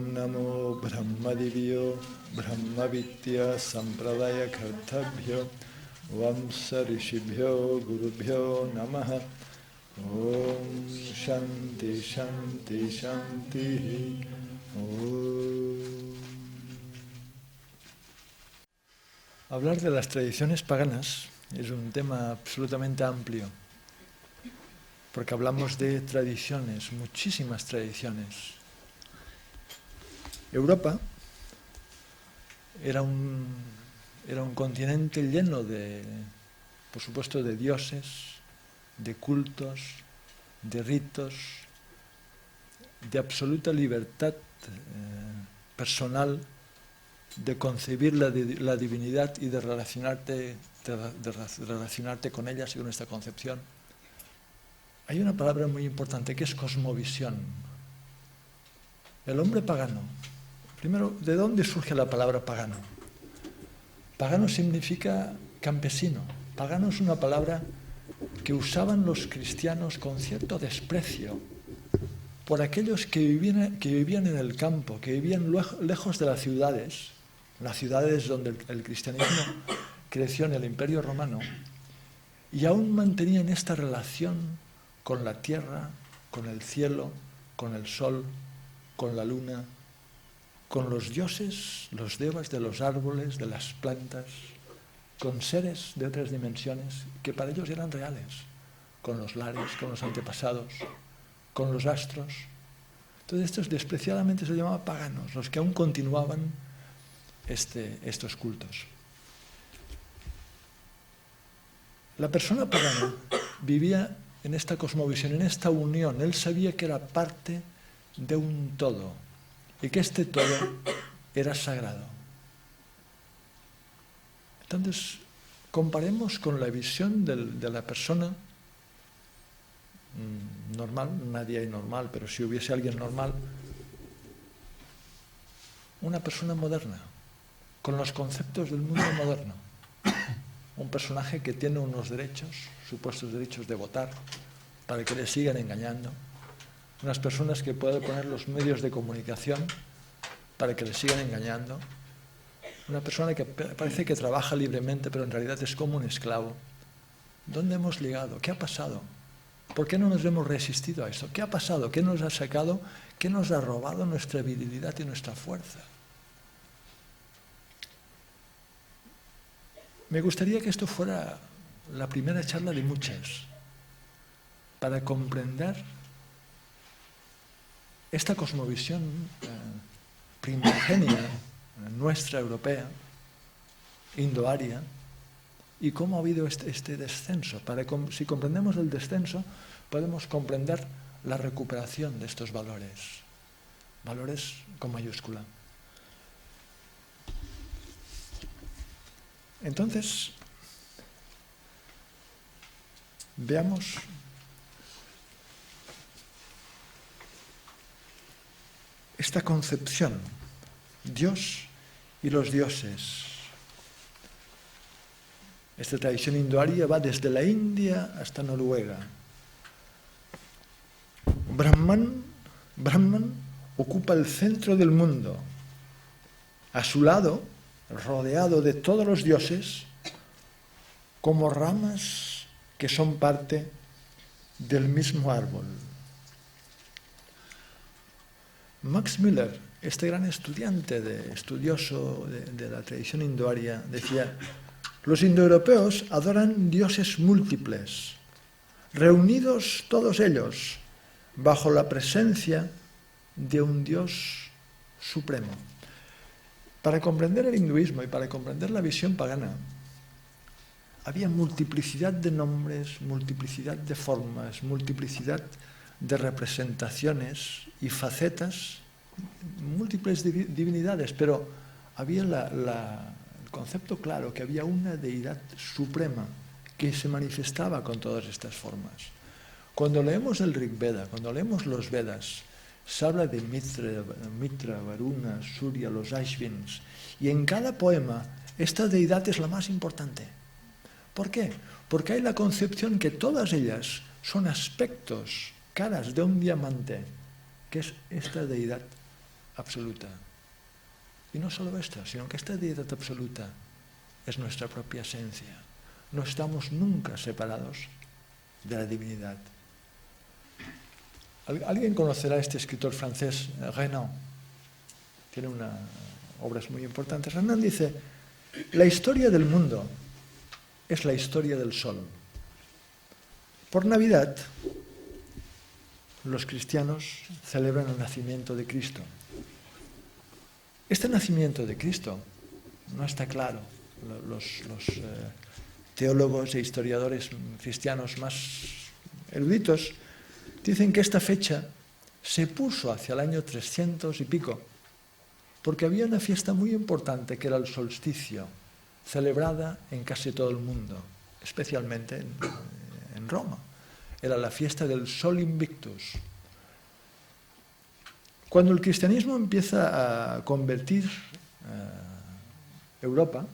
Om Namo Brahmadivyo Brahmavidya Sampradaya Kartabhyo Vamsa Rishibhyo Gurubhyo Namaha. Om Shanti Shanti Shanti. Om. Hablar de las tradiciones paganas es un tema absolutamente amplio, porque hablamos de tradiciones, muchísimas tradiciones. Europa era un continente lleno de, por supuesto, de dioses, de cultos, de ritos, de absoluta libertad personal, de concebir la divinidad y de relacionarte con ella según esta concepción. Hay una palabra muy importante que es cosmovisión. El hombre pagano. Primero, ¿de dónde surge la palabra pagano? Pagano significa campesino. Pagano es una palabra que usaban los cristianos con cierto desprecio por aquellos que vivían en el campo, que vivían lejos de las ciudades donde el cristianismo creció en el Imperio Romano, y aún mantenían esta relación con la tierra, con el cielo, con el sol, con la luna, con los dioses, los devas de los árboles, de las plantas, con seres de otras dimensiones que para ellos eran reales, con los lares, con los antepasados, con los astros. Entonces estos despreciadamente se llamaban paganos, los que aún continuaban estos cultos. La persona pagana vivía en esta cosmovisión, en esta unión. Él sabía que era parte de un todo y que este todo era sagrado. Entonces, comparemos con la visión de la persona normal. Nadie hay normal, pero si hubiese alguien normal, una persona moderna, con los conceptos del mundo moderno. Un personaje que tiene unos derechos, supuestos derechos de votar, para que le sigan engañando. Unas personas que pueden poner los medios de comunicación para que le sigan engañando. Una persona que parece que trabaja libremente, pero en realidad es como un esclavo. ¿Dónde hemos llegado? ¿Qué ha pasado? ¿Por qué no nos hemos resistido a esto? ¿Qué ha pasado? ¿Qué nos ha sacado? ¿Qué nos ha robado nuestra virilidad y nuestra fuerza? Me gustaría que esto fuera la primera charla de muchas, para comprender esta cosmovisión primigenia, nuestra europea, indoaria, y cómo ha habido este descenso. Si comprendemos el descenso, podemos comprender la recuperación de estos valores, valores con mayúscula. Entonces, veamos esta concepción, Dios y los dioses. Esta tradición indoaria va desde la India hasta Noruega. Brahman ocupa el centro del mundo. A su lado, rodeado de todos los dioses, como ramas que son parte del mismo árbol. Max Müller, este gran estudioso de la tradición indoaria, decía: los indoeuropeos adoran dioses múltiples, reunidos todos ellos bajo la presencia de un Dios supremo. Para comprender el hinduismo y para comprender la visión pagana, había multiplicidad de nombres, multiplicidad de formas, multiplicidad de representaciones y facetas, múltiples divinidades, pero había el concepto claro que había una deidad suprema que se manifestaba con todas estas formas. Cuando leemos el Rig Veda, cuando leemos los Vedas, se habla de Mitra, Varuna, Surya, los Ashvins, y en cada poema esta deidad es la más importante. ¿Por qué? Porque hay la concepción que todas ellas son aspectos, caras de un diamante, que es esta deidad absoluta. Y no solo esto, sino que esta deidad absoluta es nuestra propia esencia. No estamos nunca separados de la divinidad. ¿Alguien conocerá a este escritor francés, Renan? Tiene obras muy importantes. Renan dice, la historia del mundo es la historia del sol. Por Navidad, los cristianos celebran el nacimiento de Cristo. Este nacimiento de Cristo no está claro. Los teólogos e historiadores cristianos más eruditos dicen que esta fecha se puso hacia el año 300 y pico, porque había una fiesta muy importante que era el solsticio, celebrada en casi todo el mundo, especialmente en Roma. Era la fiesta del Sol Invictus. Cuando el cristianismo empieza a convertir Europa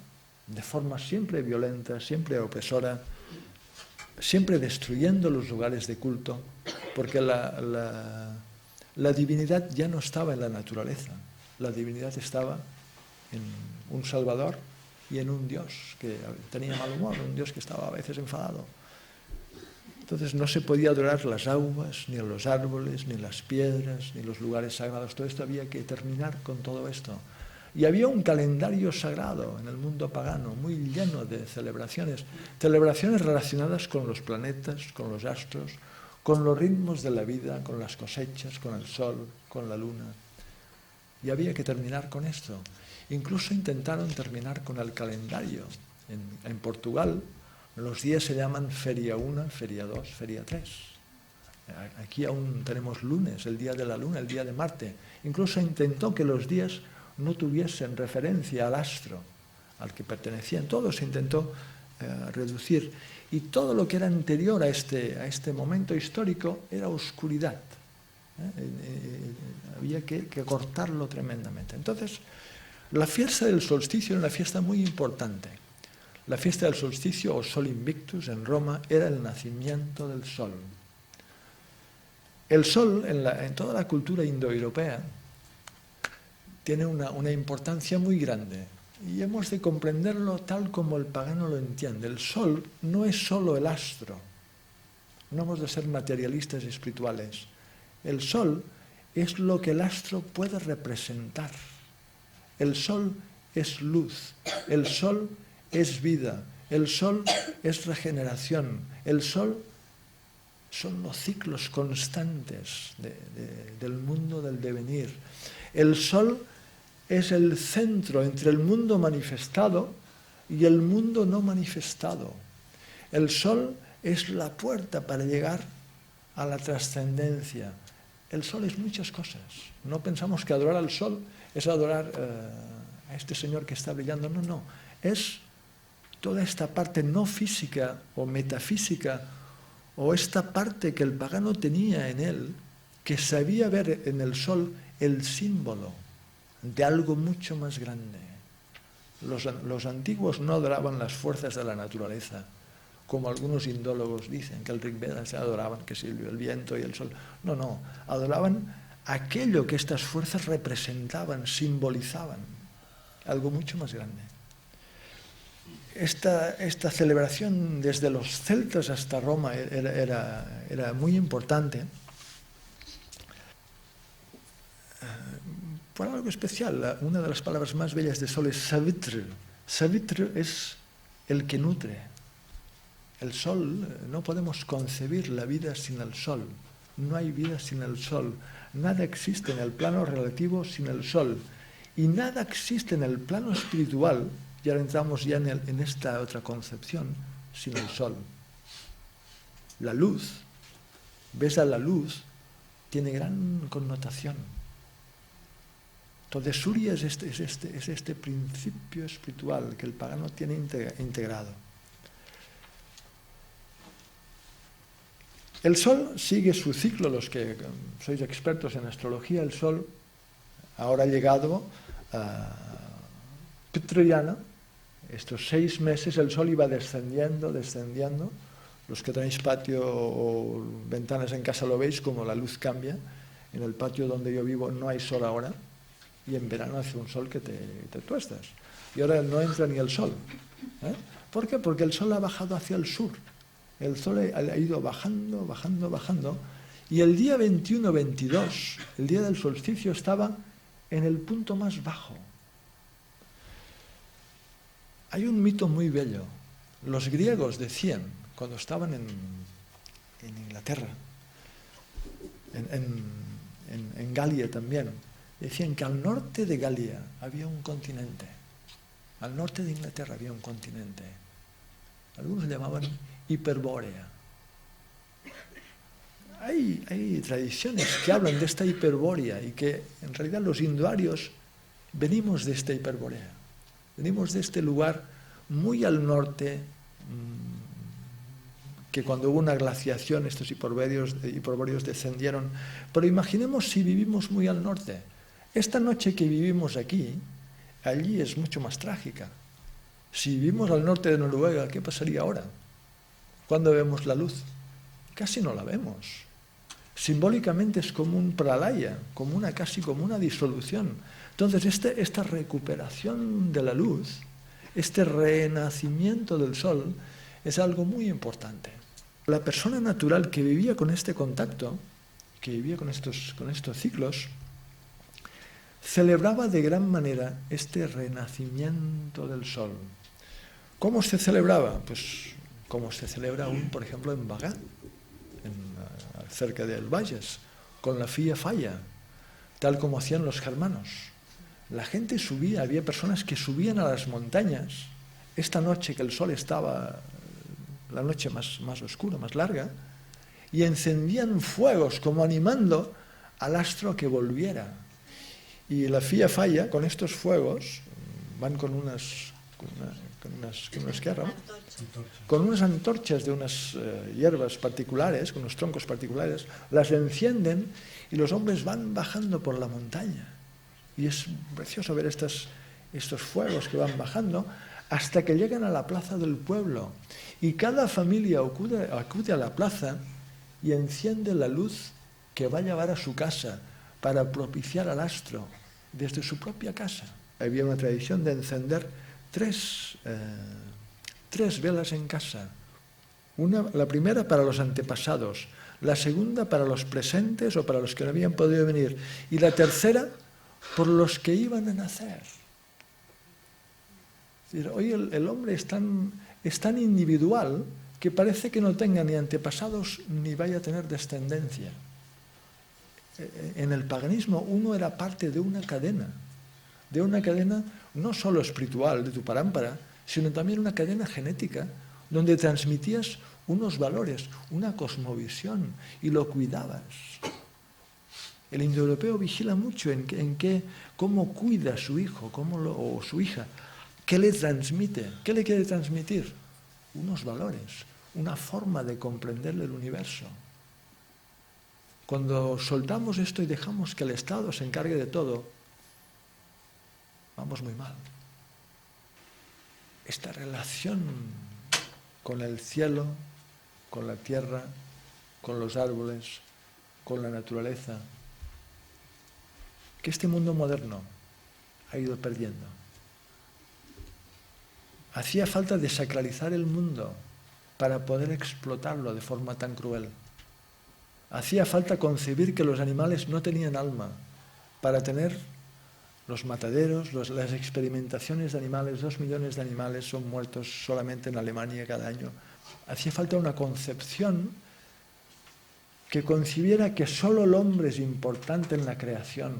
de forma siempre violenta, siempre opresora, siempre destruyendo los lugares de culto, porque la divinidad ya no estaba en la naturaleza, la divinidad estaba en un Salvador y en un Dios que tenía mal humor, un Dios que estaba a veces enfadado. Entonces no se podía adorar las aguas, ni los árboles, ni las piedras, ni los lugares sagrados. Todo esto había que terminar con todo esto. Y había un calendario sagrado en el mundo pagano, muy lleno de celebraciones. Celebraciones relacionadas con los planetas, con los astros, con los ritmos de la vida, con las cosechas, con el sol, con la luna. Y había que terminar con esto. Incluso intentaron terminar con el calendario. En Portugal, los días se llaman Feria 1, Feria 2, Feria 3. Aquí aún tenemos lunes, el día de la luna, el día de Marte. Incluso intentó que los días no tuviesen referencia al astro al que pertenecían. Todo se intentó reducir. Y todo lo que era anterior a este momento histórico era oscuridad. Había que cortarlo tremendamente. Entonces, la fiesta del solsticio era una fiesta muy importante. La fiesta del solsticio, o Sol Invictus, en Roma, era el nacimiento del sol. El sol, en toda la cultura indoeuropea, tiene una importancia muy grande. Y hemos de comprenderlo tal como el pagano lo entiende. El sol no es solo el astro. No hemos de ser materialistas y espirituales. El sol es lo que el astro puede representar. El sol es luz. El sol es vida, el sol es regeneración, el sol son los ciclos constantes del mundo del devenir. El sol es el centro entre el mundo manifestado y el mundo no manifestado. El sol es la puerta para llegar a la trascendencia. El sol es muchas cosas. No pensamos que adorar al sol es adorar a este señor que está brillando. No, no. Es toda esta parte no física o metafísica, o esta parte que el pagano tenía en él, que sabía ver en el sol el símbolo de algo mucho más grande. Los antiguos no adoraban las fuerzas de la naturaleza, como algunos indólogos dicen, que el Rig Veda se adoraban, que si el viento y el sol. No, no, adoraban aquello que estas fuerzas representaban, simbolizaban, algo mucho más grande. Esta celebración desde los celtas hasta Roma era muy importante por algo especial. Una de las palabras más bellas de sol es Savitr. Savitr es el que nutre. El sol, no podemos concebir la vida sin el sol. No hay vida sin el sol. Nada existe en el plano relativo sin el sol. Y nada existe en el plano espiritual. Y ahora entramos ya en esta otra concepción, sin el sol. La luz, ves a la luz, tiene gran connotación. Entonces Surya es este principio espiritual que el pagano tiene integrado. El sol sigue su ciclo. Los que sois expertos en astrología, el sol ahora ha llegado a Pitrayana. Estos 6 meses el sol iba descendiendo. Los que tenéis patio o ventanas en casa lo veis como la luz cambia. En el patio donde yo vivo no hay sol ahora. y en verano hace un sol que te tuestas. Y ahora no entra ni el sol. ¿Por qué? Porque el sol ha bajado hacia el sur. El sol ha ido bajando, bajando, bajando. Y el día 21-22, el día del solsticio, estaba en el punto más bajo. Hay un mito muy bello. Los griegos decían, cuando estaban en Inglaterra, en Galia también, decían que al norte de Galia había un continente. Al norte de Inglaterra había un continente. Algunos le llamaban Hiperbórea. Hay tradiciones que hablan de esta Hiperbórea y que en realidad los hinduarios venimos de esta Hiperbórea. Venimos de este lugar muy al norte, que cuando hubo una glaciación estos hiperbóreos descendieron. Pero imaginemos si vivimos muy al norte. Esta noche que vivimos aquí, allí es mucho más trágica. Si vivimos al norte de Noruega, ¿qué pasaría ahora? ¿Cuándo vemos la luz? Casi no la vemos. Simbólicamente es como un pralaya, casi como una disolución. Entonces, esta recuperación de la luz, este renacimiento del sol, es algo muy importante. La persona natural que vivía con este contacto, que vivía con estos ciclos, celebraba de gran manera este renacimiento del sol. ¿Cómo se celebraba? Pues como se celebra aún, por ejemplo, en Bagá, cerca del Valles, con la Fía Falla, tal como hacían los germanos. La gente subía, había personas que subían a las montañas, esta noche que el sol estaba, la noche más oscura, más larga, y encendían fuegos como animando al astro a que volviera. Y la Fía Falla, con estos fuegos, van con unas antorchas de unas hierbas particulares, con unos troncos particulares, las encienden y los hombres van bajando por la montaña. Y es precioso ver estos fuegos que van bajando hasta que llegan a la plaza del pueblo. Y cada familia acude a la plaza y enciende la luz que va a llevar a su casa para propiciar al astro desde su propia casa. Había una tradición de encender tres velas en casa. La primera para los antepasados, la segunda para los presentes o para los que no habían podido venir, y la tercera por los que iban a nacer. Es decir, hoy el hombre es tan individual que parece que no tenga ni antepasados ni vaya a tener descendencia. En el paganismo uno era parte de una cadena no solo espiritual de tu parámpara, sino también una cadena genética donde transmitías unos valores, una cosmovisión y lo cuidabas. El indoeuropeo vigila mucho en cómo cuida a su hijo o su hija, qué le transmite, qué le quiere transmitir, unos valores, una forma de comprender el universo. Cuando soltamos esto y dejamos que el Estado se encargue de todo, vamos muy mal. Esta relación con el cielo, con la tierra, con los árboles, con la naturaleza, que este mundo moderno ha ido perdiendo. Hacía falta desacralizar el mundo para poder explotarlo de forma tan cruel. Hacía falta concebir que los animales no tenían alma para tener los mataderos, las experimentaciones de animales. 2 millones de animales son muertos solamente en Alemania cada año. Hacía falta una concepción que concibiera que solo el hombre es importante en la creación.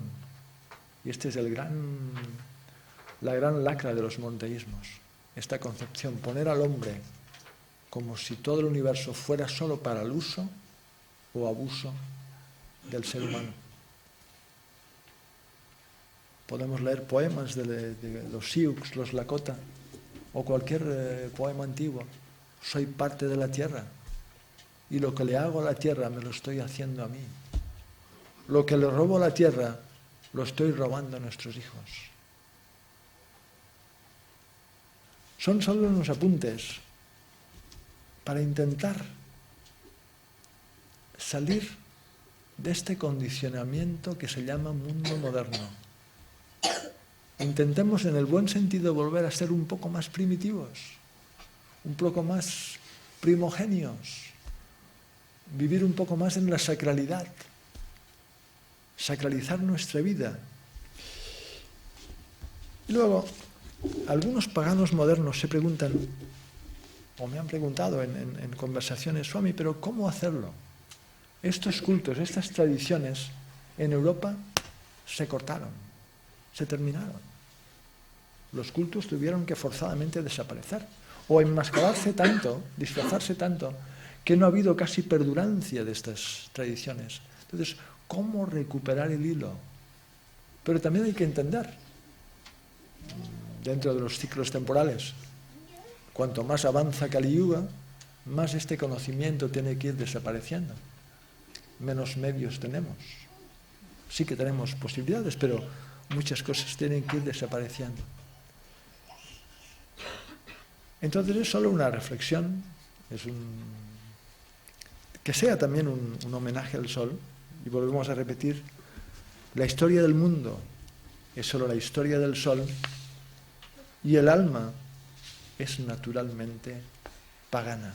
Y esta es la gran lacra de los monteísmos. Esta concepción, poner al hombre como si todo el universo fuera solo para el uso o abuso del ser humano. Podemos leer poemas de los Sioux, los Lakota, o cualquier poema antiguo. Soy parte de la tierra, y lo que le hago a la tierra me lo estoy haciendo a mí. Lo que le robo a la tierra, lo estoy robando a nuestros hijos. Son solo unos apuntes para intentar salir de este condicionamiento que se llama mundo moderno. intentemos en el buen sentido volver a ser un poco más primitivos, un poco más primogenios, vivir un poco más en la sacralidad, sacralizar nuestra vida. Y luego, algunos paganos modernos se preguntan, o me han preguntado en conversaciones, Swami, pero ¿cómo hacerlo? Estos cultos, estas tradiciones en Europa se cortaron, se terminaron. Los cultos tuvieron que forzadamente desaparecer o enmascararse tanto, disfrazarse tanto, que no ha habido casi perdurancia de estas tradiciones. Entonces, ¿cómo recuperar el hilo? Pero también hay que entender, dentro de los ciclos temporales, cuanto más avanza Kali Yuga, más este conocimiento tiene que ir desapareciendo. Menos medios tenemos. Sí que tenemos posibilidades, pero muchas cosas tienen que ir desapareciendo. Entonces es solo una reflexión, que sea también un homenaje al sol, y volvemos a repetir, la historia del mundo es solo la historia del sol, y el alma es naturalmente pagana.